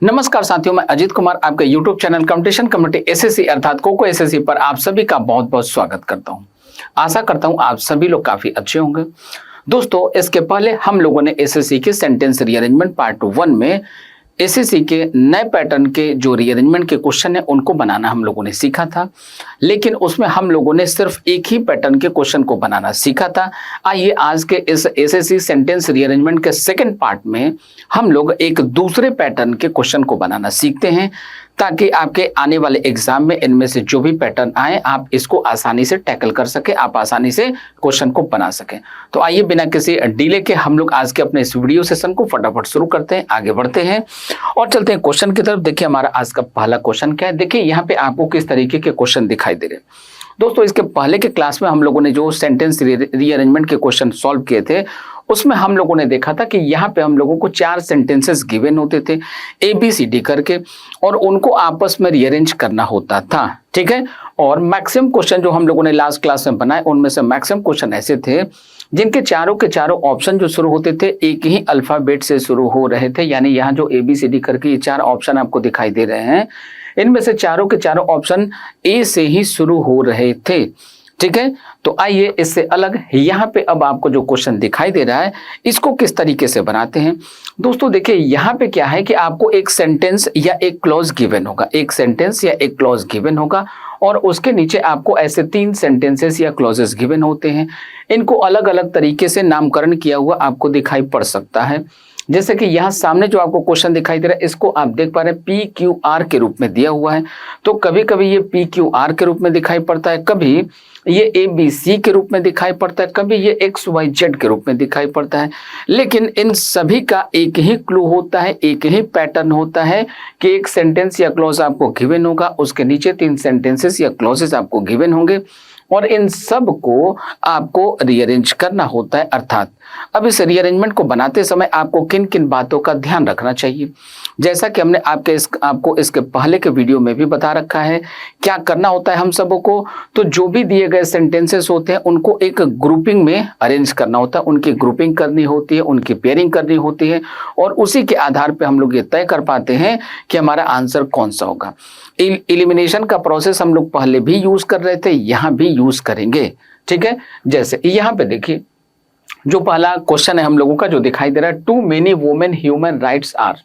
नमस्कार साथियों, मैं अजीत कुमार आपके YouTube channel competition community SSC अर्थात कोको एसएससी पर आप सभी का बहुत बहुत स्वागत करता हूं। आशा करता हूं आप सभी लोग काफी अच्छे होंगे। दोस्तों, इसके पहले हम लोगों ने एसएससी के सेंटेंस रीअरेंजमेंट पार्ट 1 में एसएससी के नए पैटर्न के जो रीअरेंजमेंट के क्वेश्चन है उनको बनाना हम लोगों ने सीखा था, लेकिन उसमें हम लोगों ने सिर्फ एक ही पैटर्न के क्वेश्चन को बनाना सीखा था। आइए आज के इस एसएससी सेंटेंस रीअरेंजमेंट के सेकंड पार्ट में हम लोग एक दूसरे पैटर्न के क्वेश्चन को बनाना सीखते हैं, ताकि आपके आने वाले एग्जाम में इनमें से जो भी पैटर्न आए आप इसको आसानी से टैकल कर सके, आप आसानी से क्वेश्चन को बना सकें। तो आइए बिना किसी डिले के हम लोग आज के अपने इस वीडियो सेशन को फटाफट शुरू करते हैं, आगे बढ़ते हैं और चलते हैं क्वेश्चन की तरफ। देखिए हमारा आज का पहला क्वेश्चन क्या है। देखिए यहाँ पे आपको किस तरीके के क्वेश्चन दिखाई दे रहे हैं। दोस्तों, इसके पहले के क्लास में हम लोगों ने जो सेंटेंस रीअरेंजमेंट के क्वेश्चन सॉल्व किए थे उसमें हम लोगों ने देखा था कि यहाँ पे हम लोगों को 4 सेंटेंसेस गिवन होते थे ABCD करके, और उनको आपस में रीअरेंज करना होता था, ठीक है। और मैक्सिमम क्वेश्चन जो हम लोगों ने लास्ट क्लास में बनाए उनमें से मैक्सिमम क्वेश्चन ऐसे थे जिनके चारों के चारों ऑप्शन जो शुरू होते थे एक ही अल्फाबेट से शुरू हो रहे थे। यानी यहाँ जो ABCD करके ये 4 ऑप्शन आपको दिखाई दे रहे हैं, इनमें से चारों के चारों ऑप्शन A से ही शुरू हो रहे थे, ठीक है। तो आइए इससे अलग यहाँ पे अब आपको जो क्वेश्चन दिखाई दे रहा है इसको किस तरीके से बनाते हैं। दोस्तों देखिए यहाँ पे क्या है कि आपको एक सेंटेंस या एक क्लॉज गिवन होगा, एक सेंटेंस या एक क्लॉज गिवन होगा और उसके नीचे आपको ऐसे 3 सेंटेंसेस या क्लॉजेस गिवन होते हैं। इनको अलग अलग तरीके से नामकरण किया हुआ आपको दिखाई पड़ सकता है। जैसे कि यहाँ सामने जो आपको क्वेश्चन दिखाई दे रहा है इसको आप देख पा रहे हैं PQR के रूप में दिया हुआ है। तो कभी कभी ये PQR के रूप में दिखाई पड़ता है, कभी ये ABC के रूप में दिखाई पड़ता है, कभी ये XYZ के रूप में दिखाई पड़ता है। लेकिन इन सभी का एक ही क्लू होता है, एक ही पैटर्न होता है कि एक सेंटेंस या क्लॉज आपको गिवन होगा, उसके नीचे 3 सेंटेंसेस या क्लॉजेस आपको गिवन होंगे और इन सब को आपको रीअरेंज करना होता है। अर्थात अब इस रीअरेंजमेंट को बनाते समय आपको किन किन बातों का ध्यान रखना चाहिए, जैसा कि हमने आपको इसके पहले के वीडियो में भी बता रखा है। क्या करना होता है हम सबों को, तो जो भी दिए गए सेंटेंसेस होते हैं उनको एक ग्रुपिंग में अरेंज करना होता है, उनकी ग्रुपिंग करनी होती है, उनकी पेयरिंग करनी होती है और उसी के आधार पर हम लोग ये तय कर पाते हैं कि हमारा आंसर कौन सा होगा। एलिमिनेशन का प्रोसेस हम लोग पहले भी यूज कर रहे थे, यहाँ भी यूज करेंगे, ठीक है। जैसे यहाँ पे देखिए जो पहला क्वेश्चन है हम लोगों का जो दिखाई दे रहा है, too many women human rights are,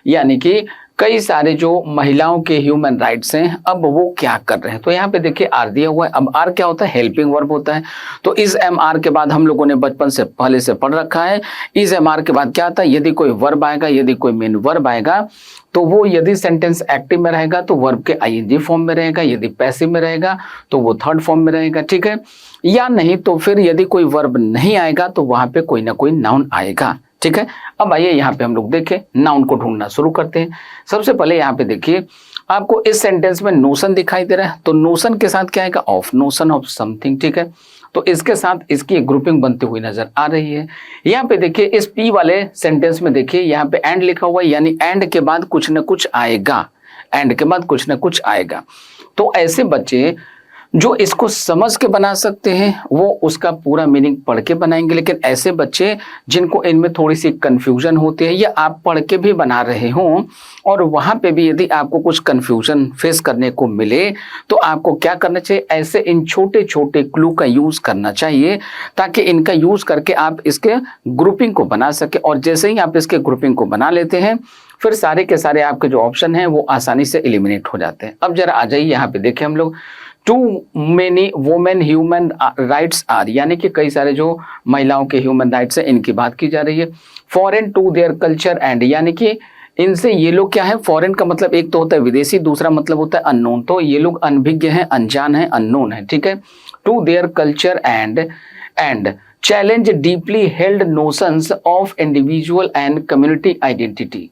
यानी कि कई सारे जो महिलाओं के ह्यूमन राइट्स हैं अब वो क्या कर रहे हैं। तो यहाँ पे देखिए आर दिया हुआ है। अब आर क्या होता है, हेल्पिंग वर्ब होता है। तो इस MR के बाद हम लोगों ने बचपन से पहले से पढ़ रखा है, इस MR के बाद क्या आता है, यदि कोई वर्ब आएगा, यदि कोई मेन वर्ब आएगा तो वो यदि सेंटेंस एक्टिव में रहेगा तो वर्ब के ING फॉर्म में रहेगा, यदि पैसिव में रहेगा तो वो थर्ड फॉर्म में रहेगा, ठीक है। या नहीं तो फिर यदि कोई वर्ब नहीं आएगा तो वहां पे कोई ना कोई नाउन आएगा, ठीक है। अब आइए यहाँ पे हम लोग देखें, नाउन को ढूंढना शुरू करते हैं। सबसे पहले यहाँ पे देखिए आपको इस सेंटेंस में नोशन दिखाई दे रहा है, तो नोशन के साथ क्या आएगा, ऑफ, नोशन ऑफ समथिंग, ठीक है। तो इसके साथ इसकी ग्रुपिंग बनती हुई नजर आ रही है। यहाँ पे देखिए इस P वाले सेंटेंस में देखिए यहाँ पे एंड लिखा हुआ है, यानी एंड के बाद कुछ न कुछ आएगा, एंड के बाद कुछ न कुछ आएगा। तो ऐसे बच्चे जो इसको समझ के बना सकते हैं वो उसका पूरा मीनिंग पढ़ के बनाएंगे, लेकिन ऐसे बच्चे जिनको इनमें थोड़ी सी कंफ्यूजन होती है या आप पढ़ के भी बना रहे हों और वहां पे भी यदि आपको कुछ कंफ्यूजन फेस करने को मिले तो आपको क्या करना चाहिए, ऐसे इन छोटे छोटे क्लू का यूज करना चाहिए ताकि इनका यूज करके आप इसके ग्रुपिंग को बना सके। और जैसे ही आप इसके ग्रुपिंग को बना लेते हैं फिर सारे के सारे आपके जो ऑप्शन हैं वो आसानी से एलिमिनेट हो जाते हैं। अब जरा आ जाइए यहाँ पे देखें हम लोग, too many women human rights are, यानी कि कई सारे जो महिलाओं के ह्यूमन राइट्स हैं इनकी बात की जा रही है। Foreign to their culture and, यानी कि इनसे ये लोग क्या है, फॉरेन का मतलब एक तो होता है विदेशी, दूसरा मतलब होता है अननोन। तो ये लोग अनभिज्ञ हैं, अनजान हैं, अननोन है, ठीक है। To their culture and challenge deeply held notions of individual and community identity.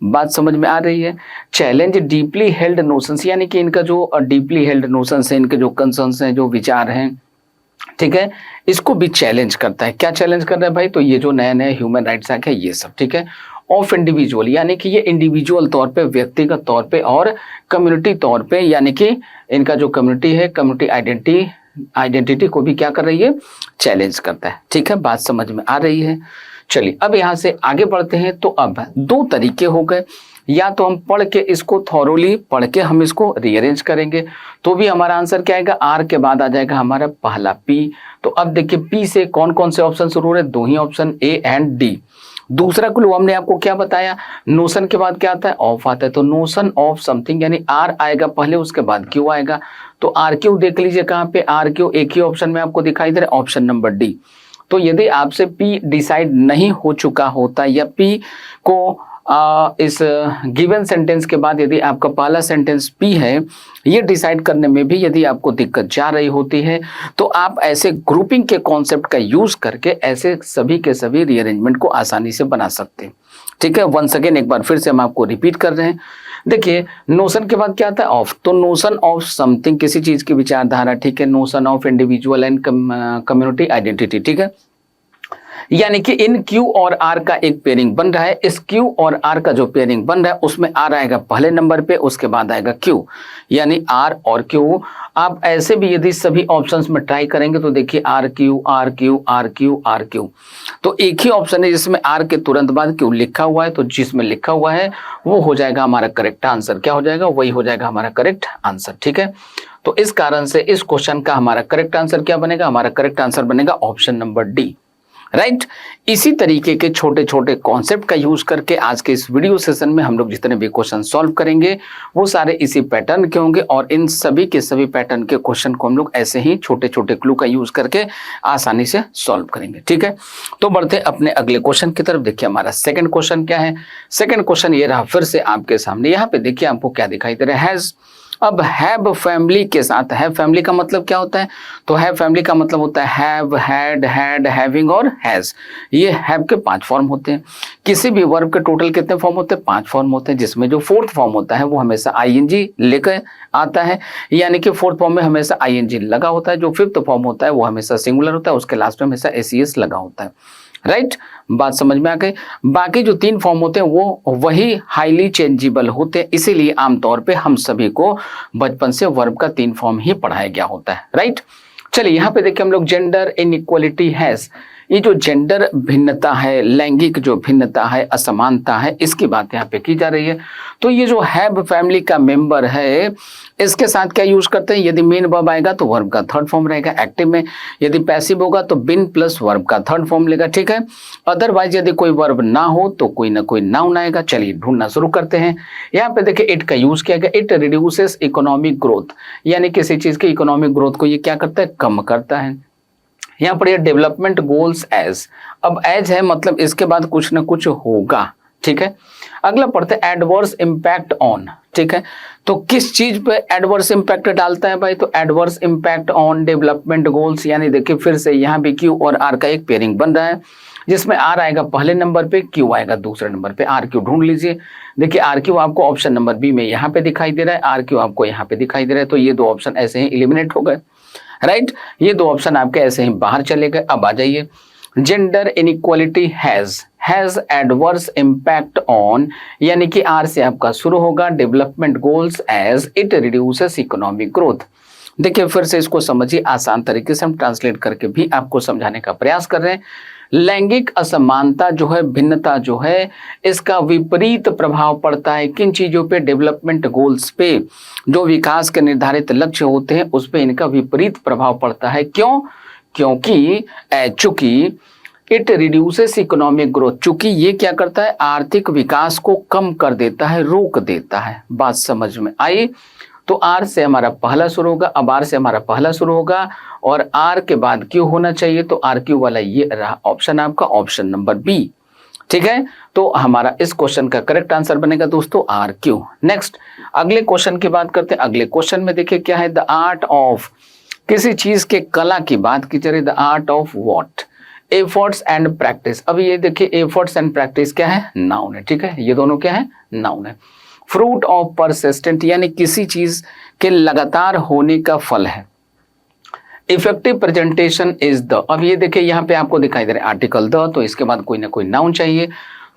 बात समझ में आ रही है। चैलेंज डीपली हेल्ड नोशंस, यानी कि इनका जो डीपली हेल्ड नोशंस है, इनके जो कंसर्न्स हैं, जो विचार हैं, ठीक है, इसको भी चैलेंज करता है। क्या चैलेंज कर रहा है भाई, तो ये जो नए नए ह्यूमन राइट्स एक्ट है ये सब, ठीक है। ऑफ इंडिविजुअल, यानी कि ये इंडिविजुअल तौर पे, व्यक्तिगत तौर पे और कम्युनिटी तौर पे, यानी कि इनका जो कम्युनिटी है, कम्युनिटी आइडेंटिटी को भी क्या कर रही है, चैलेंज करता है, ठीक है। बात समझ में आ रही है। चलिए अब यहां से आगे बढ़ते हैं। तो अब 2 तरीके हो गए, या तो हम पढ़ के इसको थॉरोली पढ़ के हम इसको रीअरेंज करेंगे तो भी हमारा आंसर क्या आएगा, आर के बाद आ जाएगा हमारा पहला पी। तो अब देखिए पी से कौन कौन से ऑप्शन शुरू हो रहे हैं, 2 ही ऑप्शन, ए एंड डी। दूसरा क्लू हमने आपको क्या बताया, नोशन के बाद क्या आता है, ऑफ आता है। तो नोशन ऑफ समथिंग यानी आर आएगा पहले, उसके बाद क्यू आएगा। तो आर क्यू देख लीजिए कहाँ पे, आर क्यू एक ही ऑप्शन में आपको दिखाई दे रहा है, ऑप्शन नंबर डी। तो यदि आपसे पी डिसाइड नहीं हो चुका होता या पी को इस गिवन सेंटेंस के बाद यदि आपका पहला सेंटेंस पी है, ये डिसाइड करने में भी यदि आपको दिक्कत जा रही होती है तो आप ऐसे ग्रुपिंग के कॉन्सेप्ट का यूज करके ऐसे सभी के सभी रीअरेंजमेंट को आसानी से बना सकते हैं। ठीक है, वंस अगेन एक बार फिर से हम आपको रिपीट कर रहे हैं। देखिए नोशन के बाद क्या आता है, ऑफ। तो नोशन ऑफ समथिंग किसी चीज की विचारधारा, ठीक है, notion of individual and community identity, ठीक है, यानी कि इन क्यू और आर का एक पेयरिंग बन रहा है। इस क्यू और आर का जो पेयरिंग बन रहा है उसमें आर आएगा पहले नंबर पे, उसके बाद आएगा क्यू, यानी आर और क्यू। आप ऐसे भी यदि सभी ऑप्शंस में ट्राई करेंगे तो देखिए R Q R Q R Q R Q, तो एक ही ऑप्शन है जिसमें आर के तुरंत बाद क्यू लिखा हुआ है, तो जिसमें लिखा हुआ है वो हो जाएगा हमारा करेक्ट आंसर। क्या हो जाएगा, वही हो जाएगा हमारा करेक्ट आंसर। ठीक है, तो इस कारण से इस क्वेश्चन का हमारा करेक्ट आंसर क्या बनेगा, हमारा करेक्ट आंसर बनेगा ऑप्शन नंबर डी, राइट। इसी तरीके के छोटे छोटे कॉन्सेप्ट का यूज करके आज के इस वीडियो सेशन में हम लोग जितने भी क्वेश्चन सॉल्व करेंगे वो सारे इसी पैटर्न के होंगे और इन सभी के सभी पैटर्न के क्वेश्चन को हम लोग ऐसे ही छोटे छोटे क्लू का यूज करके आसानी से सॉल्व करेंगे। ठीक है, तो बढ़ते अपने अगले क्वेश्चन की तरफ। देखिए हमारा सेकंड क्वेश्चन क्या है, सेकंड क्वेश्चन ये रहा फिर से आपके सामने। यहाँ पे देखिए आपको क्या दिखाई दे रहा है, हैज। अब हैव फैमिली के साथ, हैव फैमिली का मतलब क्या होता है, तो हैव फैमिली का मतलब होता है हैव, हैड, हैड, हैविंग और हैज। ये हैव के 5 फॉर्म होते हैं। किसी भी वर्ब के टोटल कितने फॉर्म होते हैं, 5 फॉर्म होते हैं, जिसमें जो 4th फॉर्म होता है वो हमेशा आईएनजी लेकर आता है, यानी कि 4th फॉर्म में हमेशा आईएनजी लगा होता है। जो 5th फॉर्म होता है वो हमेशा सिंगुलर होता है, उसके लास्ट में हमेशा एसीएस लगा होता है, राइट। बात समझ में आ गई। बाकी जो 3 फॉर्म होते हैं वो वही हाईली चेंजेबल होते हैं, इसीलिए आमतौर पे हम सभी को बचपन से वर्ब का 3 फॉर्म ही पढ़ाया गया होता है, राइट। चलिए यहाँ पे देखिए हम लोग जेंडर इनइक्वालिटी हैज, ये जो जेंडर भिन्नता है, लैंगिक जो भिन्नता है, असमानता है, इसकी बात यहाँ पे की जा रही है। तो ये जो हैव फैमिली का मेंबर है इसके साथ क्या यूज करते हैं, यदि मेन वर्ब आएगा तो वर्ब का 3rd फॉर्म रहेगा एक्टिव में, यदि पैसिव होगा तो बिन प्लस वर्ब का 3rd फॉर्म लेगा। ठीक है, अदरवाइज यदि कोई वर्ब ना हो तो कोई ना कोई नाउन आएगा। चलिए ढूंढना शुरू करते हैं। यहाँ पे देखिए इट का यूज किया गया, इट रिड्यूसेस इकोनॉमिक ग्रोथ, यानी किसी चीज की इकोनॉमिक ग्रोथ को ये क्या करता है, कम करता है। यहाँ पर ये डेवलपमेंट गोल्स एज, अब एज है मतलब इसके बाद कुछ ना कुछ होगा। ठीक है, अगला पढ़ते हैं एडवर्स इम्पैक्ट ऑन। ठीक है, तो किस चीज पे एडवर्स इम्पैक्ट डालता है भाई, तो adverse impact on development goals, यानी देखिए फिर से यहाँ भी क्यू और आर का एक पेयरिंग बन रहा है, जिसमें आर आएगा पहले नंबर पे, क्यू आएगा दूसरे नंबर पे। आर क्यू ढूंढ लीजिए। देखिए आर क्यू आपको ऑप्शन नंबर बी में यहाँ पे दिखाई दे रहा है, आर क्यू आपको यहाँ पे दिखाई दे रहा है, तो ये 2 ऑप्शन ऐसे ही इलिमिनेट हो गए, राइट। ये 2 ऑप्शन आपके ऐसे ही बाहर चले गए। अब आ जाइए, gender inequality has adverse impact on, यानी कि आर से आपका शुरू होगा, development goals as it reduces economic growth. देखिए फिर से इसको समझिए, आसान तरीके से हम ट्रांसलेट करके भी आपको समझाने का प्रयास कर रहे हैं। लैंगिक असमानता जो है, भिन्नता जो है, इसका विपरीत प्रभाव पड़ता है किन चीजों पे, डेवलपमेंट गोल्स पे, जो विकास के निर्धारित लक्ष्य होते हैं उस पे इनका विपरीत प्रभाव पड़ता है। क्यों, क्योंकि चूंकि इट रिड्यूसेस इकोनॉमिक ग्रोथ, चूंकि ये क्या करता है, आर्थिक विकास को कम कर देता है, रोक देता है। बात समझ में आई। तो आर से हमारा पहला शुरू होगा, अब आर से हमारा पहला शुरू होगा और आर के बाद क्यू होना चाहिए, तो आर क्यू वाला ये रहा ऑप्शन आपका, ऑप्शन नंबर बी। ठीक है, तो हमारा इस क्वेश्चन का करेक्ट आंसर बनेगा दोस्तों आर क्यू। नेक्स्ट अगले क्वेश्चन की बात करते हैं। अगले क्वेश्चन में देखिए क्या है, द आर्ट ऑफ, किसी चीज के कला की बात की जा रही है, the art of what, efforts and practice. अब ये देखिए एफर्ट्स एंड प्रैक्टिस क्या है, नाउन है। ठीक है, ये दोनों क्या है, नाउन है। फ्रूट ऑफ परसिस्टेंट, यानी किसी चीज के लगातार होने का फल है। इफेक्टिव प्रेजेंटेशन इज द, अब ये देखिए यहाँ पे आपको दिखाई दे रहा है आर्टिकल द, तो इसके बाद कोई ना कोई नाउन चाहिए,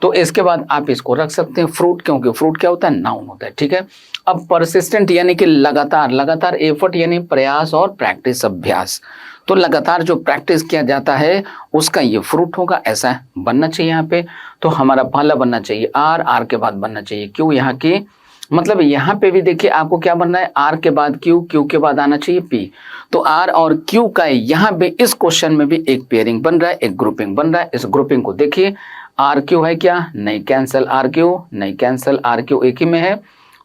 तो इसके बाद आप इसको रख सकते हैं फ्रूट, क्योंकि फ्रूट क्या होता है, नाउन होता है। ठीक है, अब परसिस्टेंट यानी कि लगातार, लगातार एफर्ट यानी प्रयास और प्रैक्टिस अभ्यास, तो लगातार जो प्रैक्टिस किया जाता है उसका ये फ्रूट होगा, ऐसा बनना चाहिए यहाँ पे। तो हमारा पहला बनना चाहिए आर, आर के बाद बनना चाहिए क्यू, यहाँ की मतलब यहाँ पे भी देखिए आपको क्या बनना है, आर के बाद क्यू, क्यू के बाद आना चाहिए पी। तो आर और क्यू का यहाँ पे इस क्वेश्चन में भी एक पेयरिंग बन रहा है, एक ग्रुपिंग बन रहा है। इस ग्रुपिंग को देखिए, आर क्यू है क्या, नहीं, कैंसल आर क्यू, नहीं कैंसल आर क्यू, एक ही में है,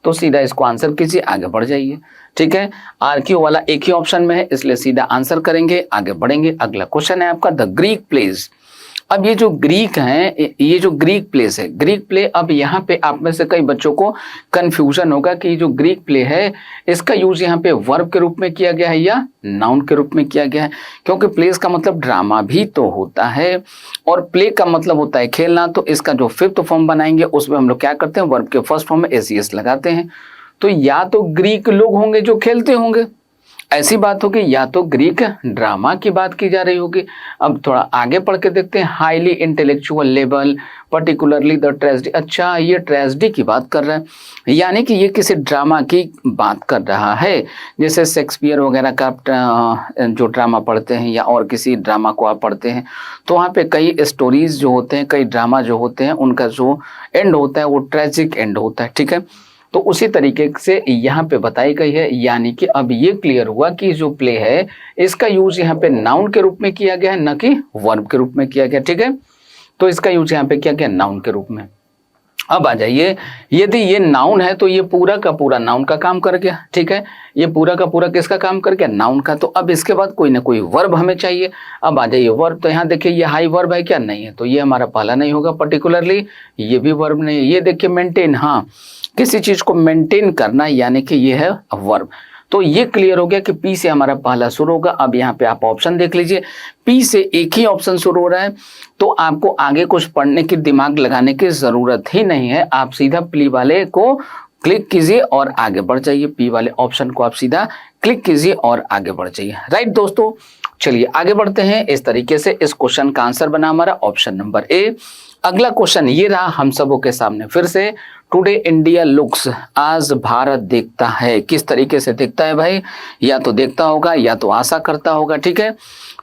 तो सीधा इसको आंसर कीजिए, आगे बढ़ जाइए। ठीक है, आर क्यू वाला एक ही ऑप्शन में है, इसलिए सीधा आंसर करेंगे, आगे बढ़ेंगे। अगला क्वेश्चन है आपका द ग्रीक प्लेस। अब ये जो ग्रीक है, ये जो ग्रीक प्लेस है, ग्रीक प्ले, अब यहाँ पे आप में से कई बच्चों को कंफ्यूजन होगा कि ये जो ग्रीक प्ले है इसका यूज यहाँ पे वर्ब के रूप में किया गया है या नाउन के रूप में किया गया है, क्योंकि प्लेस का मतलब ड्रामा भी तो होता है और प्ले का मतलब होता है खेलना। तो इसका जो फिफ्थ फॉर्म बनाएंगे उसमें हम लोग क्या करते हैं, वर्ब के फर्स्ट फॉर्म में एसीएस लगाते हैं। तो या तो ग्रीक लोग होंगे जो खेलते होंगे, ऐसी बात होगी, या तो ग्रीक ड्रामा की बात की जा रही होगी। अब थोड़ा आगे पढ़ के देखते हैं, highly intellectual level, particularly the tragedy. अच्छा, ये ट्रेजेडी की बात कर रहा है, यानी कि ये किसी ड्रामा की बात कर रहा है, जैसे शेक्सपियर वगैरह का जो ड्रामा पढ़ते हैं या और किसी ड्रामा को आप पढ़ते हैं तो वहाँ पे कई स्टोरीज जो होते हैं, कई ड्रामा जो होते हैं, उनका जो एंड होता है वो ट्रेजिक एंड होता है। ठीक है, तो उसी तरीके से यहाँ पे बताई गई है, यानी कि अब ये क्लियर हुआ कि जो प्ले है इसका यूज यहाँ पे नाउन के रूप में किया गया है, न कि वर्ब के रूप में किया गया। ठीक है, तो इसका यूज यहाँ पे किया गया नाउन के रूप में। अब आ जाइए, यदि ये नाउन है तो ये पूरा का पूरा नाउन का काम कर गया। ठीक है, ये पूरा का पूरा किसका काम कर गया, नाउन का। तो अब इसके बाद कोई ना कोई वर्ब हमें चाहिए। अब आ जाइए वर्ब, तो यहाँ देखिए ये हाई वर्ब है क्या, नहीं है, तो ये हमारा पहला नहीं होगा। पर्टिकुलरली ये भी वर्ब नहीं है। ये देखिए मेंटेन, हाँ, किसी चीज को मेंटेन करना, यानी कि ये है वर्ब। तो ये क्लियर हो गया कि पी से हमारा पहला शुरू होगा। अब यहाँ पे आप ऑप्शन देख लीजिए, पी से एक ही ऑप्शन शुरू हो रहा है, तो आपको आगे कुछ पढ़ने की, दिमाग लगाने की जरूरत ही नहीं है। आप सीधा पी वाले को क्लिक कीजिए और आगे बढ़ जाइए। पी वाले ऑप्शन को आप सीधा क्लिक कीजिए और आगे बढ़ जाइए। राइट दोस्तों, चलिए आगे बढ़ते हैं। इस तरीके से इस क्वेश्चन का आंसर बना हमारा ऑप्शन नंबर ए। अगला क्वेश्चन ये रहा हम सबों के सामने फिर से, टुडे इंडिया लुक्स, आज भारत देखता है। किस तरीके से देखता है भाई, या तो देखता होगा या तो आशा करता होगा। ठीक है,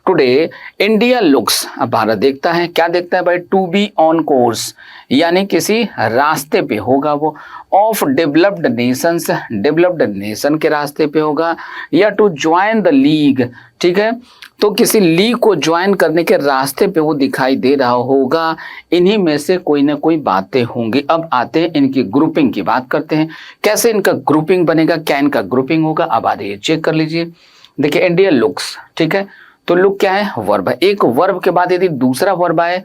टुडे इंडिया लुक्स, अब भारत देखता है, क्या देखता है भाई, टू बी ऑन कोर्स, यानी किसी रास्ते पे होगा वो, of developed Nations, developed nation के रास्ते पे होगा, या टू ज्वाइन द लीग। ठीक है, तो किसी लीग को ज्वाइन करने के रास्ते पे वो दिखाई दे रहा होगा। इन्हीं में से कोई ना कोई बातें होंगी। अब आते हैं इनकी ग्रुपिंग की बात करते हैं, कैसे इनका ग्रुपिंग बनेगा, क्या इनका ग्रुपिंग होगा। अब आ रही चेक कर लीजिए, देखिए इंडिया लुक्स, ठीक है, तो लुक क्या है, वर्ब है। एक वर्ब के बाद यदि दूसरा वर्ब आए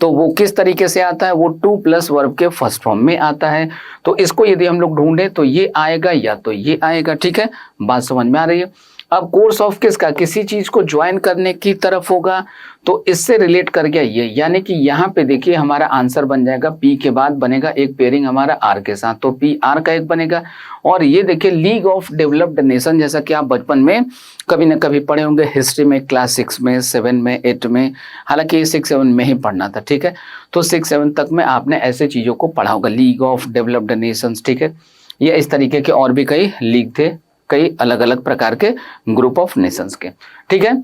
तो वो किस तरीके से आता है, वो टू प्लस वर्ब के फर्स्ट फॉर्म में आता है। तो इसको यदि हम लोग ढूंढे तो ये आएगा या तो ये आएगा। ठीक है, बात समझ में आ रही है। अब कोर्स ऑफ किसका, किसी चीज को ज्वाइन करने की तरफ होगा, तो इससे रिलेट कर गया ये, यानी कि यहाँ पे देखिए हमारा आंसर बन जाएगा, पी के बाद बनेगा एक पेयरिंग हमारा आर के साथ, तो पी आर का एक बनेगा। और ये देखिए लीग ऑफ डेवलप्ड नेशन, जैसा कि आप बचपन में कभी ना कभी पढ़े होंगे हिस्ट्री में, क्लास 6 में, 7 में, 8 में, हालांकि 6-7 में ही पढ़ना था। ठीक है, तो 6-7 तक में आपने ऐसे चीजों को पढ़ा होगा, लीग ऑफ डेवलप्ड नेशंस। ठीक है, ये इस तरीके के और भी कई लीग थे, कई अलग अलग प्रकार के ग्रुप ऑफ नेशंस के। ठीक है,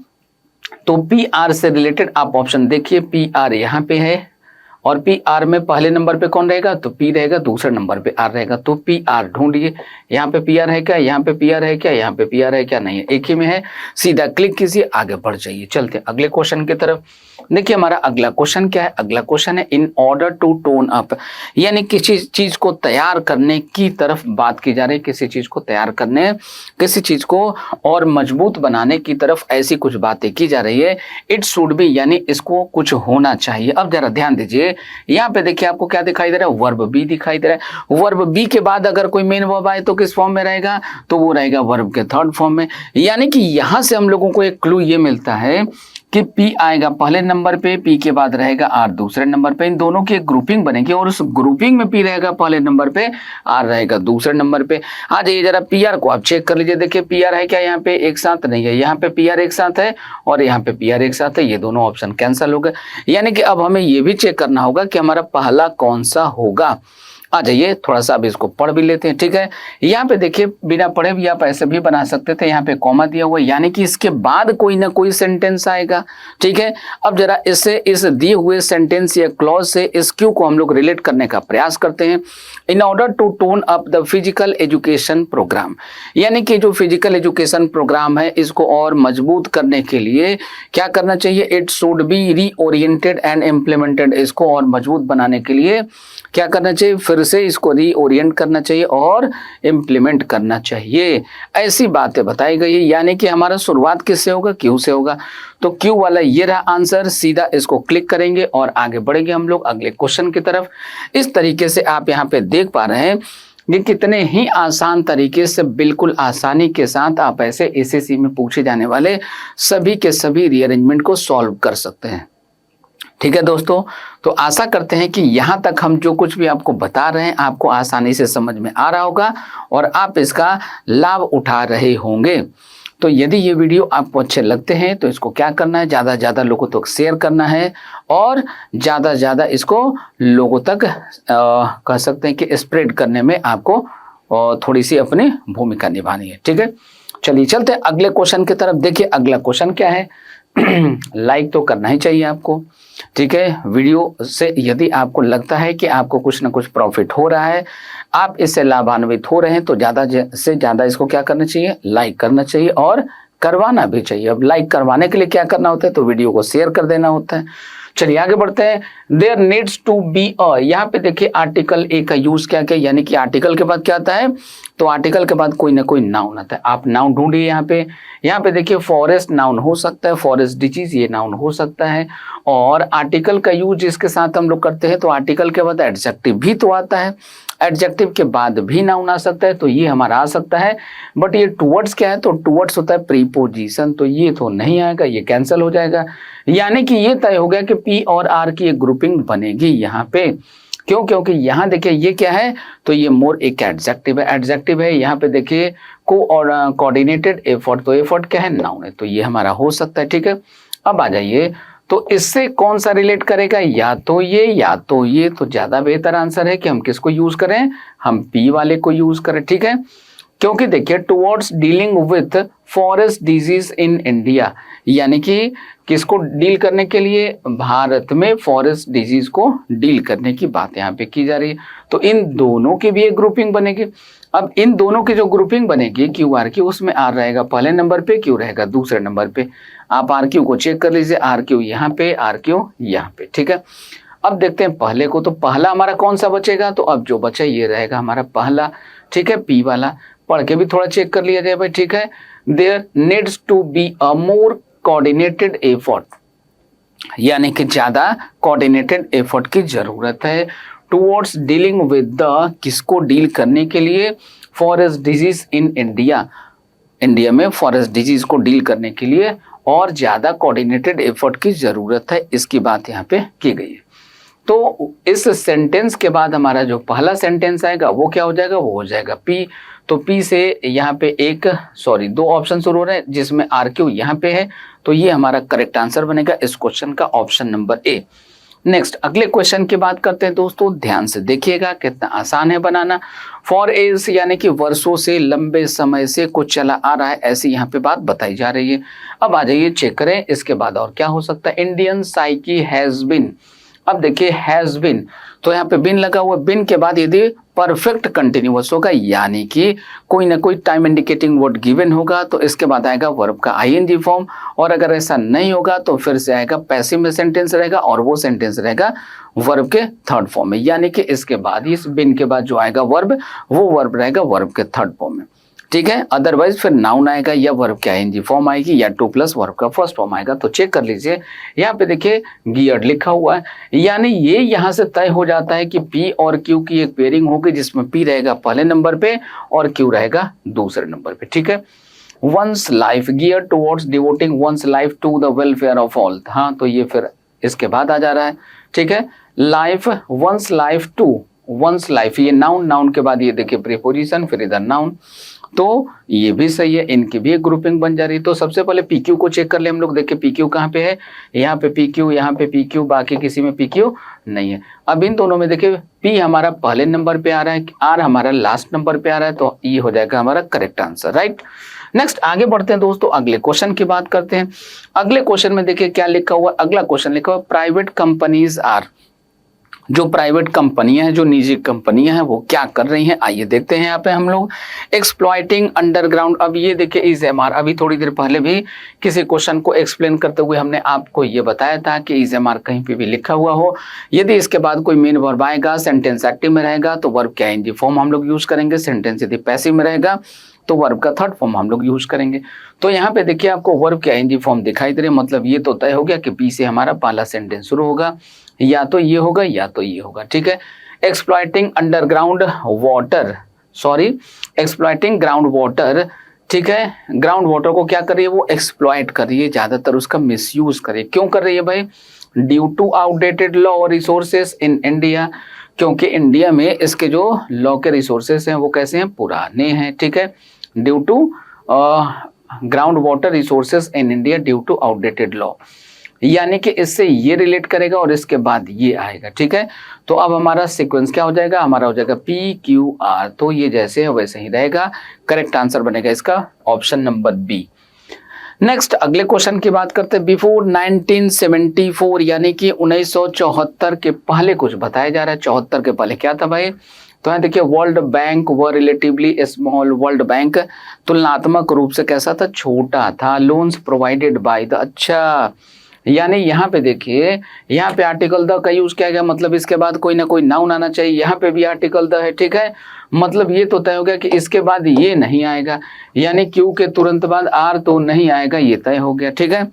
तो पी आर से रिलेटेड आप ऑप्शन देखिए, पी आर यहाँ पे है और पी आर में पहले नंबर पे कौन रहेगा, तो पी रहेगा, दूसरे नंबर पे आर रहेगा। तो पी आर ढूंढिए, यहाँ पे पी आर है क्या, यहाँ पे पी आर है क्या, यहाँ पे पी आर है क्या, नहीं है, एक ही में है, सीधा क्लिक कीजिए, आगे बढ़ जाइए। चलते हैं अगले क्वेश्चन की तरफ। देखिए हमारा अगला क्वेश्चन क्या है, अगला क्वेश्चन है in order to tone up, यानी किसी चीज को तैयार करने की तरफ बात की जा रही है, किसी चीज को तैयार करने, किसी चीज को और मजबूत बनाने की तरफ ऐसी कुछ बातें की जा रही है। इट शुड बी, यानी इसको कुछ होना चाहिए। अब जरा ध्यान दीजिए, यहाँ पे देखिए आपको क्या दिखाई दे रहा है, वर्ब बी दिखाई दे रहा है। वर्ब बी के बाद अगर कोई मेन वर्ब आए तो किस फॉर्म में रहेगा, तो वो रहेगा वर्ब के थर्ड फॉर्म में। यानी कि यहां से हम लोगों को एक क्लू ये मिलता है कि पी आएगा पहले नंबर पे, पी के बाद रहेगा आर दूसरे नंबर पे, इन दोनों की एक ग्रुपिंग बनेगी और उस ग्रुपिंग में पी रहेगा पहले नंबर पे, आर रहेगा दूसरे नंबर पे। आ जाइए जरा पी आर को आप चेक कर लीजिए, देखिए पी आर है क्या, यहाँ पे एक साथ नहीं है, यहाँ पे पी आर एक साथ है और यहाँ पे पी आर एक साथ है, ये दोनों ऑप्शन कैंसिल हो गए। यानी कि अब हमें ये भी चेक करना होगा कि हमारा पहला कौन सा होगा। आ जाइए, थोड़ा सा अब इसको पढ़ भी लेते हैं। ठीक है, यहाँ पे देखिए बिना पढ़े भी आप ऐसे भी बना सकते थे। यहाँ पे कॉमा दिया हुआ है, यानी कि इसके बाद कोई ना कोई सेंटेंस आएगा। ठीक है, अब जरा इससे इस दिए हुए सेंटेंस या क्लॉज से इस क्यू को हम लोग रिलेट करने का प्रयास करते हैं। In order to tone up the physical education program, यानी कि जो फिजिकल एजुकेशन प्रोग्राम है इसको और मजबूत करने के लिए क्या करना चाहिए? It should be reoriented and implemented. इसको और मजबूत बनाने के लिए क्या करना चाहिए? फिर से इसको रीओरिएंट करना चाहिए और इम्प्लीमेंट करना चाहिए, ऐसी बातें बताई गई है। यानी कि हमारा शुरुआत किससे होगा? क्यू से होगा। तो क्यू वाला ये रहा आंसर, सीधा इसको क्लिक करेंगे और आगे बढ़ेंगे हम लोग अगले क्वेश्चन की तरफ। इस तरीके से आप यहाँ पे देख पा रहे हैं ये कितने ही आसान तरीके से, बिल्कुल आसानी के साथ आप ऐसे एसएससी में पूछे जाने वाले सभी के सभी रीअरेंजमेंट को सॉल्व कर सकते हैं। ठीक है दोस्तों, तो आशा करते हैं कि यहाँ तक हम जो कुछ भी आपको बता रहे हैं आपको आसानी से समझ में आ रहा होगा और आप इसका लाभ उठा रहे होंगे। तो यदि ये वीडियो आपको अच्छे लगते हैं तो इसको क्या करना है? ज़्यादा से ज़्यादा लोगों तक शेयर करना है और ज़्यादा से ज़्यादा इसको लोगों तक कह सकते हैं कि स्प्रेड करने में आपको थोड़ी सी अपनी भूमिका निभानी है। ठीक है, चलिए चलते हैं अगले क्वेश्चन की तरफ। देखिए अगला क्वेश्चन क्या है। लाइक तो करना ही चाहिए आपको। ठीक है, वीडियो से यदि आपको लगता है कि आपको कुछ ना कुछ प्रॉफिट हो रहा है, आप इससे लाभान्वित हो रहे हैं, तो ज़्यादा से ज़्यादा इसको क्या करना चाहिए? लाइक करना चाहिए और करवाना भी चाहिए। अब लाइक करवाने के लिए क्या करना होता है? तो वीडियो को शेयर कर देना होता है। चलिए आगे बढ़ते हैं। There needs to be a, यहाँ पे देखिए आर्टिकल ए का यूज क्या क्या, यानी कि आर्टिकल के बाद क्या आता है? तो आर्टिकल के बाद कोई ना कोई नाउन आता है। आप नाउन ढूंढिए यहाँ पे देखिए फॉरेस्ट नाउन हो सकता है, फॉरेस्ट डिजीज ये नाउन हो सकता है। और आर्टिकल का यूज जिसके साथ हम लोग करते हैं तो आर्टिकल के बाद एडजेक्टिव भी तो आता है, एडजेक्टिव के बाद भी नाउन आ सकता है, तो ये हमारा आ सकता है। बट ये टुवर्ड्स क्या है? तो टुवर्ड्स होता है प्रीपोजिशन, तो ये तो नहीं आएगा, ये कैंसिल हो जाएगा। यानी कि ये तय हो गया कि पी और आर की एक ग्रुपिंग बनेगी यहाँ पे। क्यों? क्योंकि यहाँ देखिए ये क्या है? तो ये मोर एक एडजेक्टिव है, एडजेक्टिव है। यहाँ पे देखिए को और कोऑर्डिनेटेड एफर्ट, तो एफर्ट क्या है? नाउन है, तो ये हमारा हो सकता है। ठीक है, अब आ जाइए, तो इससे कौन सा रिलेट करेगा? या तो ये या तो ये। तो ज्यादा बेहतर आंसर है कि हम किसको यूज करें? हम पी वाले को यूज करें। ठीक है, क्योंकि देखिए towards dealing with forest disease in India, यानी कि किसको डील करने के लिए? भारत में फॉरेस्ट डिजीज को डील करने की बात यहाँ पे की जा रही है। तो इन दोनों की भी एक ग्रुपिंग बनेगी। अब इन दोनों की जो ग्रुपिंग बनेगी क्यू आर की, उसमें आर रहेगा पहले नंबर पे, क्यू रहेगा दूसरे नंबर पे। आप आर क्यू को चेक कर लीजिए, आर क्यू यहाँ पे, आर क्यू यहाँ पे। ठीक है, अब देखते हैं पहले को। तो पहला हमारा कौन सा बचेगा? तो अब जो बचा ये रहेगा हमारा पहला। ठीक है, पी वाला पढ़ के भी थोड़ा चेक कर लिया जाए भाई। ठीक है, there needs to be a more coordinated effort, यानी कि ज्यादा कोऑर्डिनेटेड एफर्ट की जरूरत है टुवर्ड्स डीलिंग विद द, किसको डील करने के लिए? Forest disease in India, India में फॉरेस्ट डिजीज को डील करने के लिए और ज्यादा कोऑर्डिनेटेड एफर्ट की जरूरत है, इसकी बात यहाँ पे की गई है। तो इस सेंटेंस के बाद हमारा जो पहला सेंटेंस आएगा वो क्या हो जाएगा? वो हो जाएगा पी। तो पी से यहाँ पे दो ऑप्शन शुरू हो रहे हैं जिसमें आर क्यू यहाँ पे है, तो ये हमारा करेक्ट आंसर बनेगा इस क्वेश्चन का, ऑप्शन नंबर ए। नेक्स्ट अगले क्वेश्चन की बात करते हैं दोस्तों, ध्यान से देखिएगा कितना आसान है बनाना। फॉर एज, यानी कि वर्षों से, लंबे समय से कुछ चला आ रहा है, ऐसी यहाँ पे बात बताई जा रही है। अब आ जाइए चेक करें इसके बाद और क्या हो सकता है। इंडियन साइकी हैज बिन, अब देखिए हैज बिन, तो यहाँ पे बिन लगा हुआ, बिन के बाद यदि परफेक्ट कंटिन्यूअस होगा, यानी कि कोई ना कोई टाइम इंडिकेटिंग वर्ड गिवन होगा, तो इसके बाद आएगा वर्ब का आईएनजी फॉर्म। और अगर ऐसा नहीं होगा तो फिर से आएगा पैसिव में सेंटेंस रहेगा और वो सेंटेंस रहेगा वर्ब के थर्ड फॉर्म में, यानी कि इसके बाद इस बिन के बाद जो आएगा वर्ब, वो वर्ब रहेगा वर्ब के थर्ड फॉर्म में। ठीक है, अदरवाइज फिर नाउन आएगा या वर्ब की आईएनजी फॉर्म आएगी या टू प्लस वर्ब का फर्स्ट फॉर्म आएगा। तो चेक कर लीजिए, यहाँ पे देखिए गियर्ड लिखा हुआ है, यानी ये यहाँ से तय हो जाता है कि पी और क्यू की एक पेयरिंग होगी जिसमें पी रहेगा पहले नंबर पे और क्यू रहेगा दूसरे नंबर पे। ठीक है, one's life, gear towards devoting one's life to the welfare of all, हाँ तो ये फिर इसके बाद आ जा रहा है। ठीक है, life, one's life to, one's life ये नाउन, नाउन के बाद ये देखिए प्रीपोजिशन, फिर इधर नाउन। तो ये भी सही है, इनकी भी एक ग्रुपिंग बन जा रही है। तो सबसे पहले PQ को चेक कर ले हम लोग। देखिए PQ कहाँ पे है, यहाँ पे PQ, यहाँ पे PQ, बाकी किसी में PQ नहीं है। अब इन दोनों में देखिए P हमारा पहले नंबर पे आ रहा है, R हमारा लास्ट नंबर पे आ रहा है, तो ये हो जाएगा हमारा करेक्ट आंसर, राइट। नेक्स्ट आगे बढ़ते हैं दोस्तों, अगले क्वेश्चन की बात करते हैं। अगले क्वेश्चन में देखिए क्या लिखा हुआ, अगला क्वेश्चन लिखा हुआ प्राइवेट कंपनीज आर, जो प्राइवेट कंपनियां हैं, जो निजी कंपनियां हैं, वो क्या कर रही हैं, आइए देखते हैं। यहाँ पे हम लोग एक्सप्लॉइटिंग अंडरग्राउंड, अब ये देखिए ईजेएमआर, अभी थोड़ी देर पहले भी किसी क्वेश्चन को एक्सप्लेन करते हुए हमने आपको ये बताया था कि ईजेएमआर कहीं पे भी लिखा हुआ हो, यदि इसके बाद कोई मेन वर्ब आएगा, सेंटेंस एक्टिव में रहेगा तो वर्ब के आईएनजी फॉर्म हम लोग यूज करेंगे, सेंटेंस यदि पैसिव में रहेगा तो वर्ब का थर्ड फॉर्म हम लोग यूज करेंगे। तो यहाँ पे देखिए आपको वर्ब के आईएनजी फॉर्म दिखाई दे रहे, मतलब ये तो तय हो गया कि बी से हमारा पहला सेंटेंस शुरू होगा, या तो ये होगा या तो ये होगा, ठीक है। Exploiting underground water, sorry exploiting ground water, ठीक है। ग्राउंड वाटर को क्या कर रही है, वो एक्सप्लॉइट कर रही है, ज्यादातर उसका मिसयूज कर रही है। क्यों कर रही है भाई, ड्यू टू आउटडेटेड लॉ और रिसोर्सेस इन इंडिया, क्योंकि इंडिया में इसके जो लॉ के रिसोर्सेस हैं वो कैसे हैं, पुराने हैं, ठीक है। Due to ground water resources in India due to outdated law, यानी कि इससे ये रिलेट करेगा और इसके बाद ये आएगा, ठीक है। तो अब हमारा सीक्वेंस क्या हो जाएगा, हमारा हो जाएगा PQR, तो ये जैसे है वैसे ही रहेगा, करेक्ट आंसर बनेगा इसका ऑप्शन नंबर बी। नेक्स्ट अगले क्वेश्चन की बात करते हैं। बिफोर 1974 यानी कि 1974 के पहले कुछ बताया जा रहा है। 74 के पहले क्या था भाई, तो यहाँ देखिए वर्ल्ड बैंक व रिलेटिवली स्मॉल, वर्ल्ड बैंक तुलनात्मक रूप से कैसा था, छोटा था। लोन्स प्रोवाइडेड बाय द, अच्छा यानी यहाँ पे देखिए, यहाँ पे आर्टिकल द का यूज किया गया, मतलब इसके बाद कोई ना कोई नाउन आना चाहिए। यहाँ पे भी आर्टिकल द है, ठीक है, मतलब ये तो तय हो गया कि इसके बाद ये नहीं आएगा, यानी क्यू के तुरंत बाद आर तो नहीं आएगा, ये तय हो गया, ठीक है।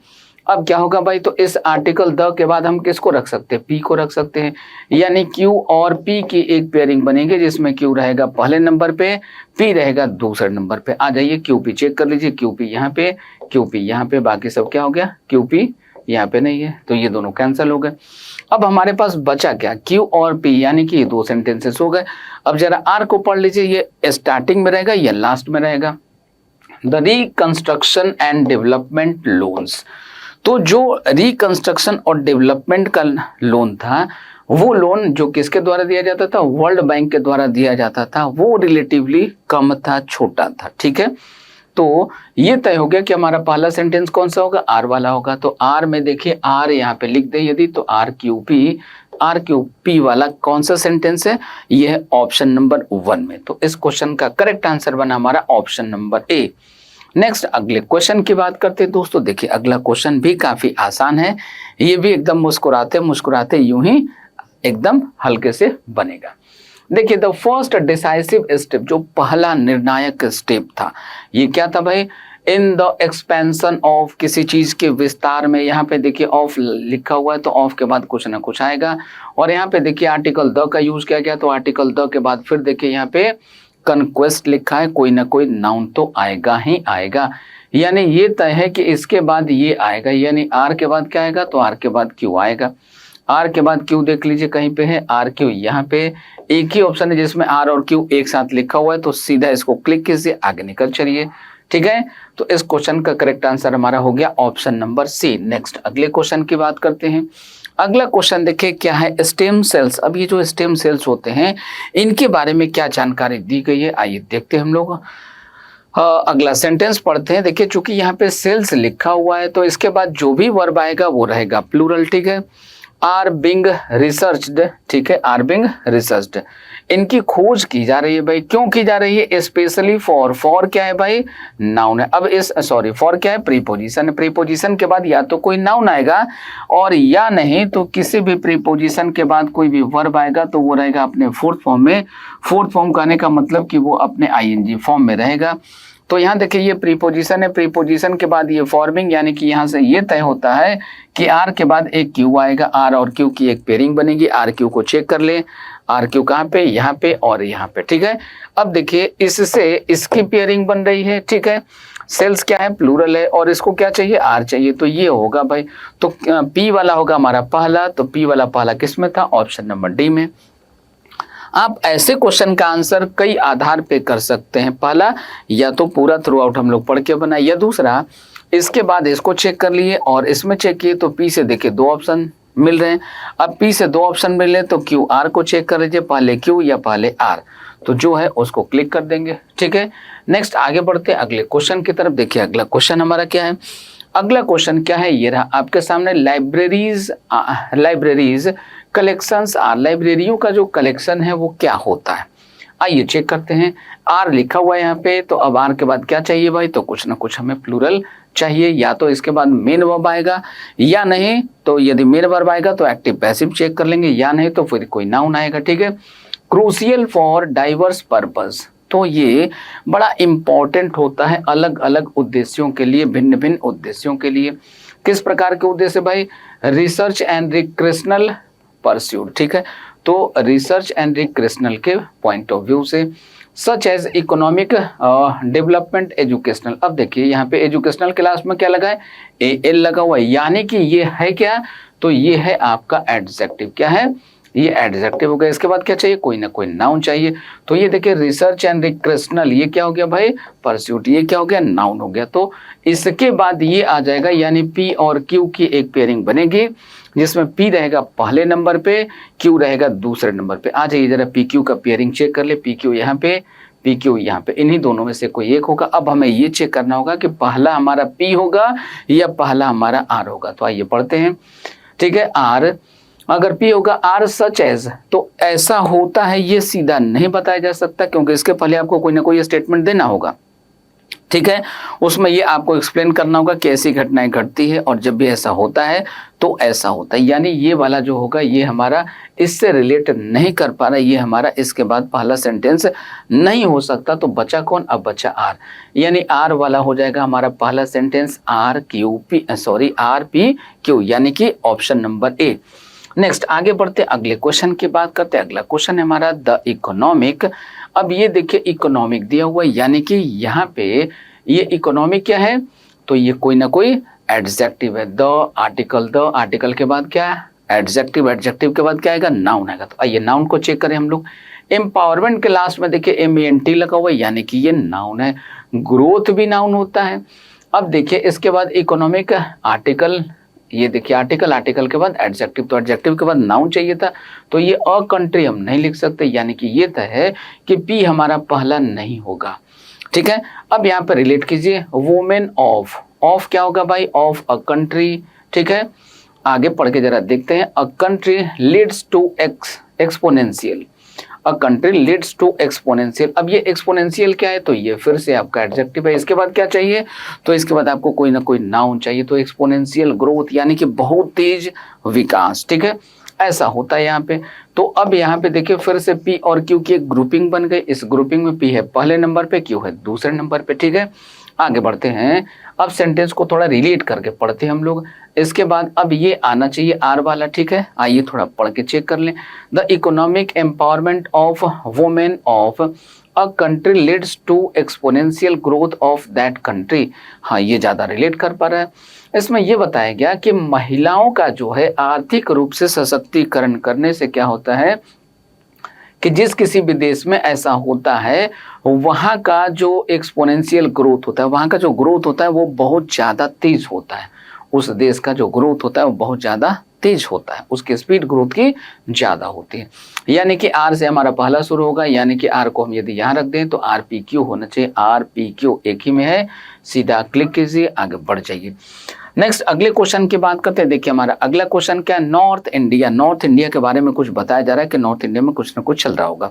अब क्या होगा भाई, तो इस आर्टिकल द के बाद हम किसको रख सकते हैं, पी को रख सकते हैं, यानी क्यू और पी की एक पेयरिंग बनेगी जिसमें क्यू रहेगा पहले नंबर पे, पी रहेगा दूसरे नंबर पे। आ जाइए क्यू पी चेक कर लीजिए, क्यू पी यहाँ पे, क्यू पी यहाँ पे, बाकी सब क्या हो गया, क्यू पी यहाँ पे नहीं है, तो ये दोनों कैंसिल हो गए। अब हमारे पास बचा क्या, क्यू और पी, यानी कि ये दो सेंटेंसेस हो गए। अब जरा आर को पढ़ लीजिए, ये स्टार्टिंग में रहेगा या लास्ट में रहेगा। The reconstruction and development loans, तो जो रिकंस्ट्रक्शन और डेवलपमेंट का लोन था, वो लोन जो किसके द्वारा दिया जाता था, वर्ल्ड बैंक के द्वारा दिया जाता था, वो रिलेटिवली कम था, छोटा था, ठीक है। तो ये तय हो गया कि हमारा पहला सेंटेंस कौन सा होगा, आर वाला होगा। तो आर में देखिए, आर यहाँ पे लिख दे यदि, तो आर क्यू पी वाला कौन सा सेंटेंस है, ये है ऑप्शन नंबर 1 में। तो इस क्वेश्चन का करेक्ट आंसर बना हमारा ऑप्शन नंबर ए। नेक्स्ट अगले क्वेश्चन की बात करते हैं दोस्तों। देखिए अगला क्वेश्चन भी काफी आसान है, ये भी एकदम मुस्कुराते मुस्कुराते यूं ही एकदम हल्के से बनेगा। देखिए द फर्स्ट डिसाइसिव स्टेप, जो पहला निर्णायक स्टेप था, ये क्या था भाई, इन द एक्सपेंशन ऑफ, किसी चीज के विस्तार में। यहाँ पे देखिए ऑफ लिखा हुआ है, तो ऑफ के बाद कुछ ना कुछ आएगा, और यहाँ पे देखिए आर्टिकल द का यूज किया गया, तो आर्टिकल द के बाद फिर देखिए यहाँ पे कन्क्वेस्ट लिखा है, कोई ना कोई नाउन तो आएगा ही आएगा, यानी ये तय है कि इसके बाद ये आएगा, यानी आर के बाद क्या आएगा, तो आर के बाद क्यू आएगा। आर के बाद क्यू देख लीजिए कहीं पे है, आर क्यू यहाँ पे एक ही ऑप्शन है जिसमें आर और क्यू एक साथ लिखा हुआ है, तो सीधा इसको क्लिक कीजिए, आगे निकल चलिए, ठीक है। तो इस क्वेश्चन का करेक्ट आंसर हमारा हो गया ऑप्शन नंबर सी। नेक्स्ट अगले क्वेश्चन की बात करते हैं। अगला क्वेश्चन देखिए क्या है, स्टेम सेल्स। अब ये जो स्टेम सेल्स होते हैं, इनके बारे में क्या जानकारी दी गई है, आइए देखते हैं हम लोग। अगला सेंटेंस पढ़ते हैं। देखिए चूंकि यहाँ पे सेल्स लिखा हुआ है, तो इसके बाद जो भी वर्ब आएगा वो रहेगा प्लूरल, ठीक है। आर बिंग रिसर्च्ड, ठीक है, आर बिंग रिसर्च्ड, इनकी खोज की जा रही है भाई। क्यों की जा रही है, स्पेशली फॉर क्या है भाई, नाउन है। अब इस फॉर क्या है, प्रीपोजिशन है। प्रीपोजिशन के बाद या तो कोई नाउन आएगा, और या नहीं तो किसी भी प्रीपोजिशन के बाद कोई भी वर्ब आएगा, तो वो रहेगा अपने फोर्थ फॉर्म में। फोर्थ फॉर्म कहने का मतलब कि वो अपने आईएनजी फॉर्म में रहेगा। तो यहाँ देखिए ये प्रीपोजिशन है, प्रीपोजिशन के बाद ये फॉर्मिंग, यानी कि यहाँ से ये तय होता है कि आर के बाद एक क्यू आएगा, आर और क्यू की एक पेयरिंग बनेगी। आर क्यू को चेक कर ले, आर क्यू कहाँ पे, यहाँ पे और यहाँ पे, ठीक है। अब देखिए इससे इसकी पेयरिंग बन रही है, ठीक है। सेल्स क्या है, प्लूरल है, और इसको क्या चाहिए, आर चाहिए, तो ये होगा भाई। तो पी वाला होगा हमारा पहला, तो पी वाला पहला किस में था, ऑप्शन नंबर डी में। आप ऐसे क्वेश्चन का आंसर कई आधार पे कर सकते हैं। पहला, या तो पूरा थ्रू आउट हम लोग पढ़ के बनाए, या दूसरा इसके बाद इसको चेक कर लिए और इसमें चेक किए तो पी से देखिए 2 ऑप्शन मिल रहे हैं। अब पी से 2 ऑप्शन मिल रहे हैं तो क्यू आर को चेक कर लीजिए, पहले क्यू या पहले आर, तो जो है उसको क्लिक कर देंगे। ठीक है, नेक्स्ट आगे बढ़ते हैं अगले क्वेश्चन की तरफ। देखिए अगला क्वेश्चन हमारा क्या है। अगला क्वेश्चन क्या है, ये रहा आपके सामने। लाइब्रेरीज कलेक्शंस आर, लाइब्रेरियों का जो कलेक्शन है वो क्या होता है। आइए चेक करते हैं। आर लिखा हुआ है यहाँ पे, तो अब आर के बाद क्या चाहिए भाई, तो कुछ ना कुछ हमें प्लूरल चाहिए, या तो इसके बाद मेन वर्ब आएगा, या नहीं तो यदि मेन वर्ब आएगा तो एक्टिव पैसिव चेक कर लेंगे, या नहीं तो फिर कोई नाउन आएगा। ठीक है, क्रूशियल फॉर डाइवर्स पर्पस, तो ये बड़ा इंपॉर्टेंट होता है अलग अलग उद्देश्यों के लिए, भिन्न भिन्न उद्देश्यों के लिए। किस प्रकार के उद्देश्य भाई, रिसर्च एंड रिक्रेशनल परस्यूट। ठीक है, तो रिसर्च एंड रिक्रेशनल के पॉइंट ऑफ व्यू से, such as economic development educational. अब देखिए यहाँ पे एजुकेशनल क्लास में क्या लगा है, एल लगा हुआ है, यानी कि ये है क्या, तो ये है आपका एडजेक्टिव। क्या है, ये एडजेक्टिव हो गया। इसके बाद क्या चाहिए, कोई ना कोई नाउन चाहिए। तो ये देखिए रिसर्च एंड रिक्रेशनल, ये क्या हो गया भाई, परस्यूट, ये क्या हो गया, नाउन हो गया। तो इसके बाद ये आ जाएगा, यानी पी और क्यू की एक पेयरिंग बनेगी, जिसमें पी रहेगा पहले नंबर पे, क्यू रहेगा दूसरे नंबर पे। आ जाइए जरा पी क्यू का पेयरिंग चेक कर ले। पी क्यू यहाँ पे, पी क्यू यहाँ पे, इन्हीं दोनों में से कोई एक होगा। अब हमें ये चेक करना होगा कि पहला हमारा पी होगा या पहला हमारा आर होगा। तो आइए पढ़ते हैं। ठीक है, आर, अगर पी होगा आर सच एज, तो ऐसा होता है, ये सीधा नहीं बताया जा सकता, क्योंकि इसके पहले आपको कोई ना कोई स्टेटमेंट देना होगा। ठीक है, उसमें ये आपको एक्सप्लेन करना होगा कि ऐसी घटनाएं घटती है और जब भी ऐसा होता है तो ऐसा होता है। यानी ये वाला जो होगा ये हमारा इससे रिलेट नहीं कर पा रहा, ये हमारा इसके बाद पहला सेंटेंस नहीं हो सकता। तो बचा कौन, अब बचा आर, यानी आर वाला हो जाएगा हमारा पहला सेंटेंस, आर पी क्यू, यानी कि ऑप्शन नंबर ए। नेक्स्ट आगे बढ़ते अगले क्वेश्चन की बात करते हैं। अगला क्वेश्चन है हमारा द इकोनॉमिक। अब ये देखिए इकोनॉमिक दिया हुआ है, यानी कि यहाँ पे ये इकोनॉमिक क्या है, तो ये कोई ना कोई एडजेक्टिव है। द आर्टिकल के बाद क्या है, एडजेक्टिव के बाद क्या आएगा, नाउन आएगा। तो आइए नाउन को चेक करें हम लोग। एम्पावरमेंट के लास्ट में देखिए MENT लगा हुआ है, यानी कि ये नाउन है। ग्रोथ भी नाउन होता है। अब देखिए इसके बाद इकोनॉमिक आर्टिकल, ये देखिए आर्टिकल के बाद एडजेक्टिव, तो एडजेक्टिव के बाद नाउन चाहिए था, तो ये अ कंट्री हम नहीं लिख सकते, यानी कि ये तय है कि पी हमारा पहला नहीं होगा। ठीक है, अब यहाँ पर रिलेट कीजिए, वुमेन ऑफ क्या होगा भाई, ऑफ अ कंट्री। ठीक है, आगे पढ़ के जरा देखते हैं। A country leads to exponential, a country leads to exponential. अब ये एक्सपोनेंशियल क्या है, तो ये फिर से आपका एडजेक्टिव है। इसके बाद क्या चाहिए, तो इसके बाद आपको कोई ना कोई नाउन चाहिए। तो एक्सपोनेंशियल ग्रोथ, यानी कि बहुत तेज विकास। ठीक है, ऐसा होता है यहाँ पे। तो अब यहाँ पे देखिए फिर से पी और क्यू की एक ग्रुपिंग बन गई। इस ग्रुपिंग में पी है पहले नंबर पे, क्यू है दूसरे नंबर पे। ठीक है, आगे बढ़ते हैं। अब सेंटेंस को थोड़ा रिलेट करके पढ़ते हैं हम लोग। इसके बाद अब ये आना चाहिए आर वाला। ठीक है, आइए थोड़ा पढ़ के चेक कर लें। The economic empowerment of women of a country leads to exponential growth of that country. हाँ, ये ज़्यादा रिलेट कर पा रहा है। इसमें यह बताया गया कि महिलाओं का जो है आर्थिक रूप से सशक्तिकरण करने से क्या होता है कि जिस किसी भी देश में ऐसा होता है वहाँ का जो एक्सपोनेंशियल ग्रोथ होता है, वहाँ का जो ग्रोथ होता है वो बहुत ज़्यादा तेज होता है। उस देश का जो ग्रोथ होता है वो बहुत ज़्यादा तेज होता है, उसकी स्पीड ग्रोथ की ज़्यादा होती है। यानी कि आर से हमारा पहला शुरू होगा, यानी कि आर को हम यदि यहाँ रख दें तो RPQ होना चाहिए। RPQ एक ही में है, सीधा क्लिक कीजिए, आगे बढ़ जाइए। नेक्स्ट अगले क्वेश्चन की बात करते हैं। देखिए हमारा अगला क्वेश्चन क्या है, नॉर्थ इंडिया के बारे में कुछ बताया जा रहा है कि नॉर्थ इंडिया में कुछ ना कुछ चल रहा होगा।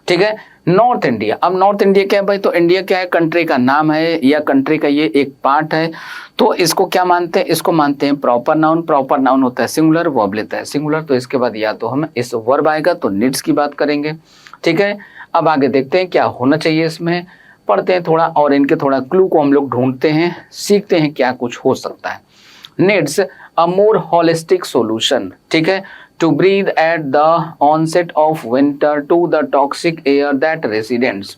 ठीक है, नॉर्थ इंडिया। अब नॉर्थ इंडिया क्या है भाई, तो इंडिया क्या है, कंट्री का नाम है या कंट्री का ये एक पार्ट है। तो इसको क्या मानते हैं, इसको मानते हैं प्रॉपर नाउन। प्रॉपर नाउन होता है सिंगुलर, वर्ब लेता है सिंगुलर। तो इसके बाद या तो हम इस वर्ब आएगा तो नीड्स की बात करेंगे। ठीक है, अब आगे देखते हैं क्या होना चाहिए इसमें, पढ़ते हैं थोड़ा और इनके थोड़ा क्लू को हम लोग ढूंढते हैं, सीखते हैं क्या कुछ हो सकता है। Needs a more holistic solution. ठीक है, to breathe at the onset of winter to the toxic air that residents।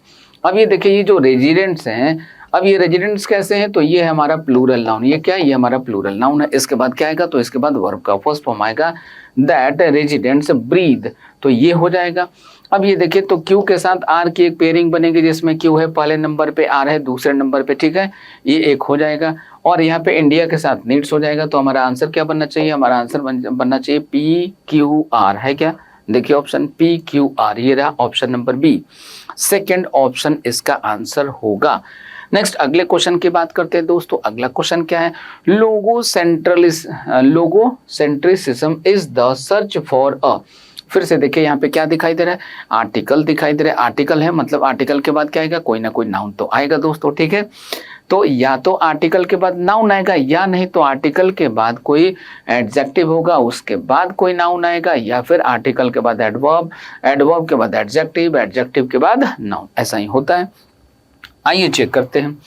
अब ये देखिए ये जो रेजिडेंट्स हैं अब ये रेजिडेंट्स कैसे हैं, तो ये है हमारा प्लूरल नाउन। ये क्या है, ये हमारा प्लूरल नाउन है। इसके बाद क्या आएगा, तो इसके बाद वर्ब का फर्स्ट फॉर्म आएगा दैट रेजिडेंट्स ब्रीथ, तो ये हो जाएगा। अब ये देखिए, तो क्यू के साथ आर की एक पेयरिंग बनेगी जिसमें क्यू है पहले नंबर पे, आर है दूसरे नंबर पे, ठीक है, ये एक हो जाएगा। और यहाँ पे इंडिया के साथ नीड्स हो जाएगा। तो हमारा आंसर क्या बनना चाहिए, हमारा आंसर बनना चाहिए पी क्यू आर, है क्या, देखिए ऑप्शन पी क्यू आर, ये रहा option number B, second option इसका आंसर होगा। नेक्स्ट अगले क्वेश्चन की बात करते हैं दोस्तों। अगला क्वेश्चन क्या है, logocentrism is the search for a, फिर से देखिए यहाँ पे क्या दिखाई दे रहा है, आर्टिकल दिखाई दे रहा है। आर्टिकल है मतलब आर्टिकल के बाद क्या आएगा, कोई ना कोई नाउन तो आएगा दोस्तों, ठीक है। तो या तो आर्टिकल के बाद नाउन आएगा, या नहीं तो आर्टिकल के बाद कोई एडजेक्टिव होगा, उसके बाद कोई नाउन आएगा, या फिर आर्टिकल के बाद एडवर्ब, एडवर्ब के बाद एडजेक्टिव, एडजेक्टिव के बाद नाउन, ऐसा ही होता है। आइए चेक करते हैं।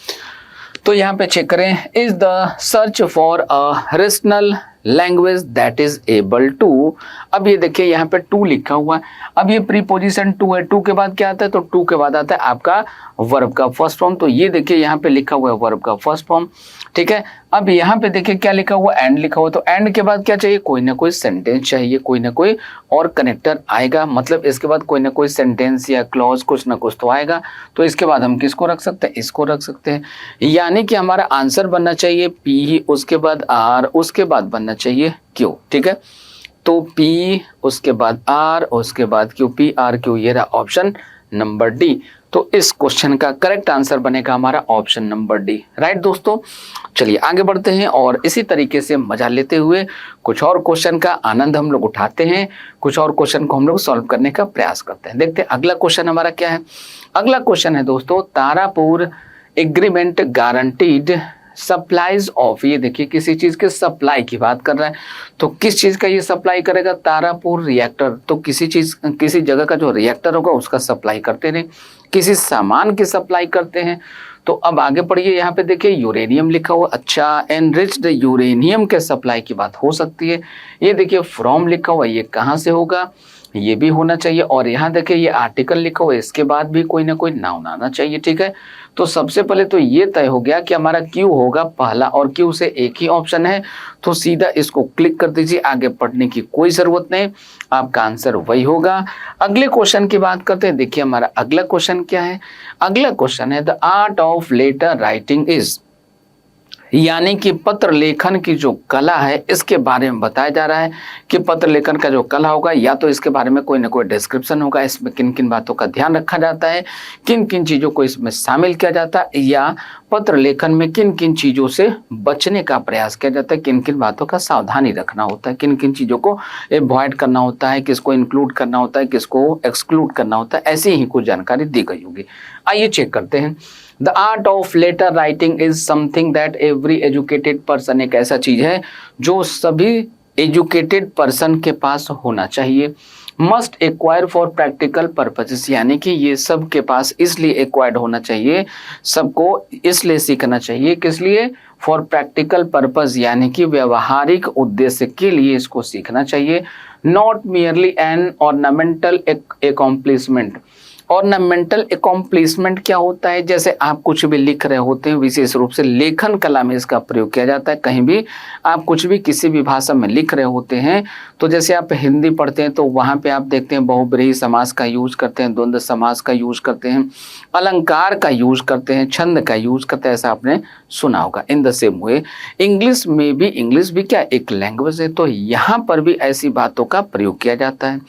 तो यहाँ पे चेक करें, is the search for a rational language that is able to, अब ये देखिए यहाँ पे टू लिखा हुआ है। अब ये प्रीपोजिशन टू है, टू के बाद क्या आता है, तो टू के बाद आता है आपका वर्ब का फर्स्ट फॉर्म। तो ये देखिए यहाँ पे लिखा हुआ है वर्ब का फर्स्ट फॉर्म, ठीक है। अब यहाँ पे देखिए क्या लिखा हुआ, एंड लिखा हुआ, तो एंड के बाद क्या चाहिए, कोई ना कोई सेंटेंस चाहिए, कोई ना कोई और कनेक्टर आएगा, मतलब इसके बाद कोई ना कोई सेंटेंस या क्लॉज कुछ ना कुछ तो आएगा। तो इसके बाद हम किसको रख सकते हैं, इसको रख सकते हैं। यानी कि हमारा आंसर बनना चाहिए पी, उसके बाद आर, उसके बाद बनना चाहिए क्यू, ठीक है। तो पी उसके बाद आर, उसके बाद क्यू, पी आर क्यू, ये रहा ऑप्शन नंबर डी। तो इस क्वेश्चन का करेक्ट आंसर बनेगा हमारा ऑप्शन नंबर डी, राइट दोस्तों। चलिए आगे बढ़ते हैं और इसी तरीके से मजा लेते हुए कुछ और क्वेश्चन का आनंद हम लोग उठाते हैं, कुछ और क्वेश्चन को हम लोग सॉल्व करने का प्रयास करते हैं। देखते हैं अगला क्वेश्चन हमारा क्या है। अगला क्वेश्चन है दोस्तों, Tarapur agreement guaranteed supplies of, ये देखिए किसी चीज के सप्लाई की बात कर रहा है। तो किस चीज का ये सप्लाई करेगा, तारापुर रिएक्टर, तो किसी चीज किसी जगह का जो रिएक्टर होगा उसका सप्लाई करते हैं, किसी सामान की सप्लाई करते हैं। तो अब आगे पढ़िए, यहाँ पे देखिए यूरेनियम लिखा हुआ, अच्छा एनरिच्ड यूरेनियम के सप्लाई की बात हो सकती है। ये देखिए फ्रॉम लिखा हुआ, ये कहाँ से होगा, ये भी होना चाहिए। और यहाँ देखिए ये आर्टिकल लिखा हुआ है, इसके बाद भी कोई ना कोई नाउन आना चाहिए, ठीक है। तो सबसे पहले तो ये तय हो गया कि हमारा क्यू होगा पहला, और क्यू से एक ही ऑप्शन है, तो सीधा इसको क्लिक कर दीजिए, आगे पढ़ने की कोई जरूरत नहीं, आपका आंसर वही होगा। अगले क्वेश्चन की बात करते हैं। देखिए हमारा अगला क्वेश्चन क्या है, अगला क्वेश्चन है the art of letter writing is, यानी कि पत्र लेखन की जो कला है इसके बारे में बताया जा रहा है कि पत्र लेखन का जो कला होगा, या तो इसके बारे में कोई ना कोई डिस्क्रिप्शन होगा, इसमें किन किन बातों का ध्यान रखा जाता है, किन किन चीज़ों को इसमें शामिल किया जाता है, या पत्र लेखन में किन किन चीज़ों से बचने का प्रयास किया जाता है, किन किन बातों का सावधानी रखना होता है, किन किन चीज़ों को अवॉइड करना होता है, किसको इंक्लूड करना होता है, किसको एक्सक्लूड करना होता है, ऐसी ही कुछ जानकारी दी गई होगी। आइए चेक करते हैं। The art of letter writing is something that every educated person, एक ऐसा चीज है जो सभी एजुकेटेड पर्सन के पास होना चाहिए। Must acquire for practical purposes, यानी कि ये सब के पास इसलिए एक्वायर्ड होना चाहिए, सबको इसलिए सीखना चाहिए, किस लिए, फॉर प्रैक्टिकल पर्पस, यानी कि व्यवहारिक उद्देश्य के लिए इसको सीखना चाहिए। Not merely an ornamental accomplishment, ornamental accomplishment क्या होता है, जैसे आप कुछ भी लिख रहे होते हैं, विशेष रूप से लेखन कला में इसका प्रयोग किया जाता है। कहीं भी आप कुछ भी किसी भी भाषा में लिख रहे होते हैं, तो जैसे आप हिंदी पढ़ते हैं तो वहाँ पे आप देखते हैं बहुब्रीहि समास का यूज करते हैं, द्वंद्व समास का यूज करते हैं, अलंकार का यूज करते हैं, छंद का यूज करते हैं, ऐसा आपने सुना होगा। In the same way English में भी, इंग्लिश भी क्या एक लैंग्वेज है, तो यहाँ पर भी ऐसी बातों का प्रयोग किया जाता है,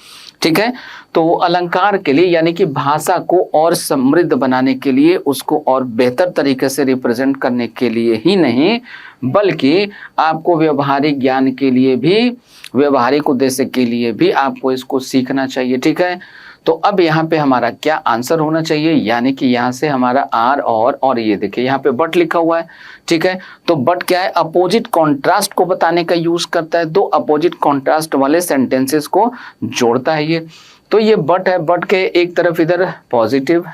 ठीक है। तो अलंकार के लिए, यानी कि भाषा को और समृद्ध बनाने के लिए, उसको और बेहतर तरीके से रिप्रेजेंट करने के लिए ही नहीं, बल्कि आपको व्यवहारिक ज्ञान के लिए भी, व्यवहारिक उद्देश्य के लिए भी आपको इसको सीखना चाहिए, ठीक है। तो अब यहाँ पे हमारा क्या आंसर होना चाहिए, यानी कि यहाँ से हमारा आर और ये देखिए यहाँ पे बट लिखा हुआ है, ठीक है। तो बट क्या है, अपोजिट कॉन्ट्रास्ट को बताने का यूज करता है, दो अपोजिट कॉन्ट्रास्ट वाले सेंटेंसेस को जोड़ता है ये। तो ये बट है, बट के एक तरफ इधर पॉजिटिव,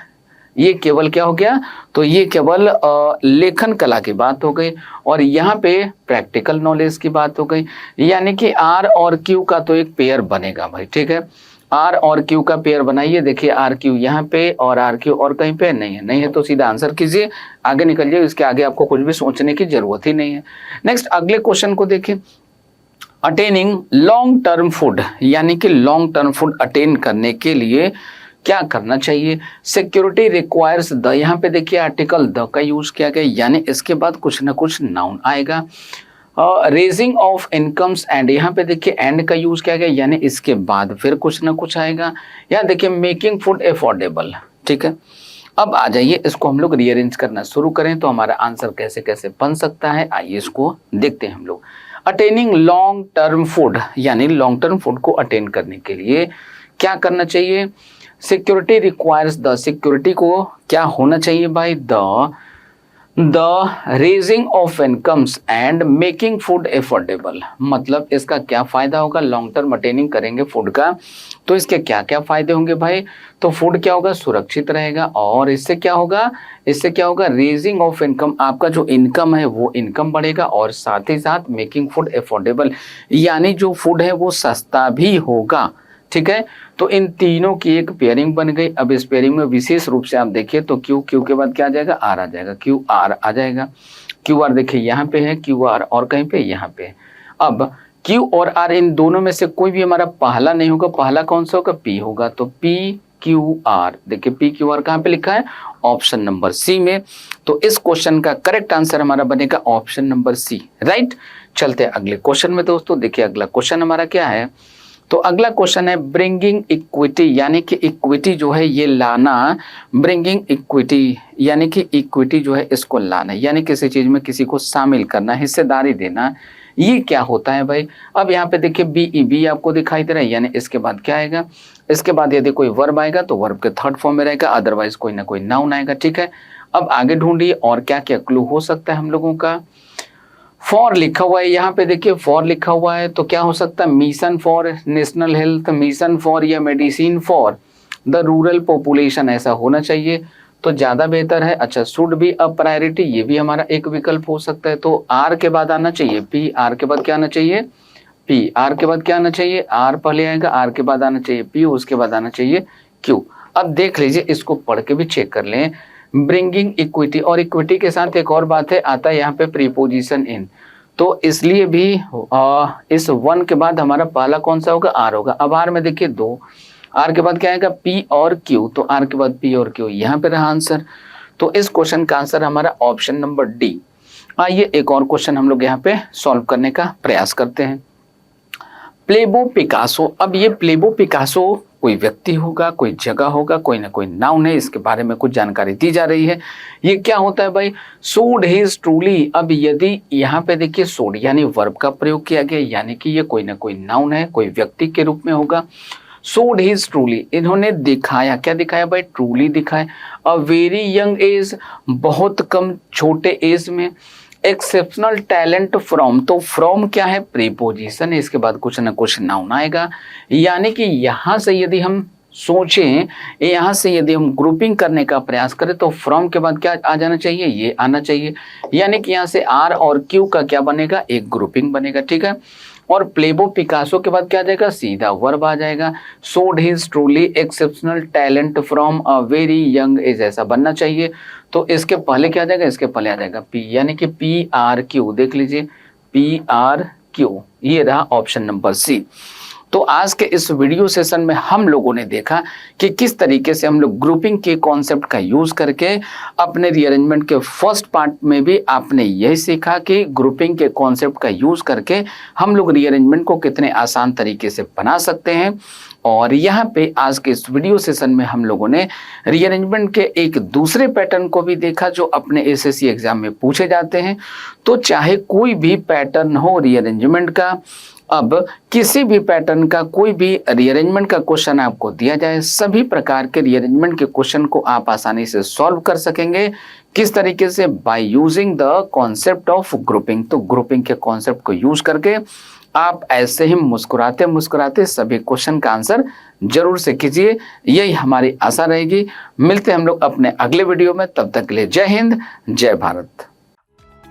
ये केवल क्या हो गया, तो ये केवल लेखन कला की बात हो गई, और यहाँ पे प्रैक्टिकल नॉलेज की बात हो गई, यानी कि आर और क्यू का तो एक पेयर बनेगा भाई, ठीक है। आर और क्यू का पेयर बनाइए। देखिए आर क्यू यहाँ पे और आर क्यू और कहीं पे नहीं है, नहीं है तो सीधा आंसर कीजिए, आगे निकल जाइए, इसके आगे आपको कुछ भी सोचने की जरूरत ही नहीं है। नेक्स्ट अगले क्वेश्चन को देखिए, अटेनिंग लॉन्ग टर्म फूड, यानी कि लॉन्ग टर्म फूड अटेन करने के लिए क्या करना चाहिए। सिक्योरिटी रिक्वायर्स द, यहाँ पे देखिए आर्टिकल द का यूज किया गया, यानी इसके बाद कुछ ना कुछ नाउन आएगा। रेजिंग ऑफ इनकम्स एंड, यहाँ पे देखिए एंड का यूज किया गया, यानी इसके बाद फिर कुछ ना कुछ आएगा। यहाँ देखिए मेकिंग फूड अफोर्डेबल, ठीक है। अब आ जाइए इसको हम लोग रीअरेंज करना शुरू करें तो हमारा आंसर कैसे कैसे बन सकता है, आइए इसको देखते हैं हम लोग। अटेनिंग लॉन्ग टर्म फूड, यानी लॉन्ग टर्म फूड को अटेन करने के लिए क्या करना चाहिए। सिक्योरिटी रिक्वायर्स द, सिक्योरिटी को क्या होना चाहिए भाई, the raising of incomes and making food affordable. मतलब इसका क्या फायदा होगा, लॉन्ग टर्म अटेनिंग करेंगे फूड का तो इसके क्या क्या फायदे होंगे भाई। तो फूड क्या होगा, सुरक्षित रहेगा, और इससे क्या होगा, इससे क्या होगा, रेजिंग ऑफ इनकम, आपका जो इनकम है वो इनकम बढ़ेगा, और साथ ही साथ मेकिंग फूड अफोर्डेबल, यानी जो फूड है वो सस्ता भी होगा, ठीक है। तो इन तीनों की एक पेयरिंग बन गई। अब इस पेयरिंग में विशेष रूप से आप देखिए तो क्यू, क्यू के बाद क्या आ जाएगा, आर आ जाएगा, क्यू आर आ जाएगा। क्यू आर देखिए यहाँ पे है, क्यू आर और कहीं पे यहाँ पे। अब क्यू और आर इन दोनों में से कोई भी हमारा पहला नहीं होगा, पहला कौन सा होगा, पी होगा। तो पी क्यू आर, देखिए पी क्यू आर कहाँ पे लिखा है, ऑप्शन नंबर सी में। तो इस क्वेश्चन का करेक्ट आंसर हमारा बनेगा ऑप्शन नंबर सी, राइट। चलते हैं अगले क्वेश्चन में दोस्तों। देखिए अगला क्वेश्चन हमारा क्या है, तो अगला क्वेश्चन है ब्रिंगिंग इक्विटी, यानी कि इक्विटी जो है ये लाना, ब्रिंगिंग इक्विटी यानी कि इक्विटी जो है इसको लाना, यानी किसी चीज में किसी को शामिल करना, हिस्सेदारी देना, ये क्या होता है भाई। अब यहाँ पे देखिए बी आपको दिखाई दे रहा है, यानी इसके बाद क्या आएगा, इसके बाद यदि कोई वर्ब आएगा तो वर्ब के थर्ड फॉर्म में रहेगा, अदरवाइज कोई ना कोई नाउन आएगा, ठीक है। अब आगे ढूंढिए और क्या क्या क्लू हो सकता है हम लोगों का। फॉर लिखा हुआ है, यहाँ पे देखिए फॉर लिखा हुआ है तो क्या हो सकता है, mission for national health, mission for या medicine for the rural population, ऐसा होना चाहिए तो ज्यादा बेहतर है। अच्छा, शुड बी अ प्रायोरिटी, ये भी हमारा एक विकल्प हो सकता है। तो आर के बाद आना चाहिए पी, आर के बाद क्या आना चाहिए, पी, आर के बाद क्या आना चाहिए, आर पहले आएगा, आर के बाद आना चाहिए पी, उसके बाद आना चाहिए क्यू। अब देख लीजिए, इसको पढ़ के भी चेक कर लें। ब्रिंगिंग इक्विटी, और इक्विटी के साथ एक और बात है, आता है यहाँ पे प्रीपोजिशन इन, तो इसलिए भी इस वन के बाद हमारा पहला कौन सा होगा, आर होगा। अब आर में देखिए दो, आर के बाद क्या आएगा, पी और क्यू, तो आर के बाद पी और क्यू, यहाँ पे रहा आंसर। तो इस क्वेश्चन का आंसर हमारा ऑप्शन नंबर डी। आइए एक और क्वेश्चन हम लोग यहाँ पे सॉल्व करने का प्रयास करते हैं। प्लेबो पिकासो, अब ये प्लेबो पिकासो कोई व्यक्ति होगा, कोई जगह होगा, कोई ना कोई नाउन है, इसके बारे में कुछ जानकारी दी जा रही है। ये क्या होता है भाई, सोड हिज ट्रूली। अब यदि यहाँ पे देखिए सोड यानी वर्ब का प्रयोग किया गया, यानी कि ये कोई ना कोई नाउन है, कोई व्यक्ति के रूप में होगा। सोड हिज ट्रूली, इन्होंने दिखाया, क्या दिखाया भाई, ट्रूली दिखाया। अ वेरी यंग एज, बहुत कम छोटे एज में। एक्सेप्शनल टैलेंट फ्रॉम, तो फ्रॉम क्या है, प्रीपोजिशन है, इसके बाद कुछ ना कुछ नाउन आएगा। यानी कि यहाँ से यदि हम सोचें, यहाँ से यदि हम ग्रुपिंग करने का प्रयास करें तो फ्रॉम के बाद क्या आ जाना चाहिए, ये आना चाहिए। यानी कि यहाँ से आर और क्यू का क्या बनेगा, एक ग्रुपिंग बनेगा, ठीक है। और प्लेबो पिकासो के बाद क्या आ जाएगा, सीधा वर्ब आ जाएगा। सोड his truly exceptional talent from a very young age, ऐसा बनना चाहिए। तो इसके पहले क्या आ जाएगा, इसके पहले आ जाएगा पी, यानी कि पी आर क्यू, देख लीजिए पी आर क्यू, ये रहा ऑप्शन नंबर सी। तो आज के इस वीडियो सेशन में हम लोगों ने देखा कि किस तरीके से हम लोग ग्रुपिंग के कॉन्सेप्ट का यूज करके अपने रीअरेंजमेंट के फर्स्ट पार्ट में भी आपने यही सीखा कि ग्रुपिंग के कॉन्सेप्ट का यूज करके हम लोग रीअरेंजमेंट को कितने आसान तरीके से बना सकते हैं। और यहाँ पे आज के इस वीडियो सेशन में हम लोगों ने रीअरेंजमेंट के एक दूसरे पैटर्न को भी देखा जो अपने एसएससी एग्जाम में पूछे जाते हैं। तो चाहे कोई भी पैटर्न हो रीअरेंजमेंट का, अब किसी भी पैटर्न का कोई भी रीअरेंजमेंट का क्वेश्चन आपको दिया जाए, सभी प्रकार के रीअरेंजमेंट के क्वेश्चन को आप आसानी से सॉल्व कर सकेंगे। किस तरीके से, by using the concept of grouping. तो ग्रुपिंग के कॉन्सेप्ट को यूज करके आप ऐसे ही मुस्कुराते मुस्कुराते सभी क्वेश्चन का आंसर जरूर से कीजिए, यही हमारी आशा रहेगी। मिलते हैं हम लोग अपने अगले वीडियो में, तब तक के लिए जय हिंद, जय भारत।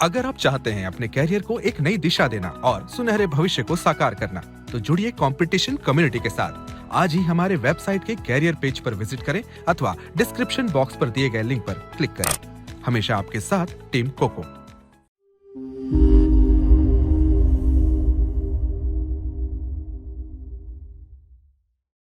अगर आप चाहते हैं अपने कैरियर को एक नई दिशा देना और सुनहरे भविष्य को साकार करना, तो जुड़िए कंपटीशन कम्युनिटी के साथ। आज ही हमारे वेबसाइट के कैरियर पेज पर विजिट करें अथवा डिस्क्रिप्शन बॉक्स पर दिए गए लिंक पर क्लिक करें। हमेशा आपके साथ टीम कोको।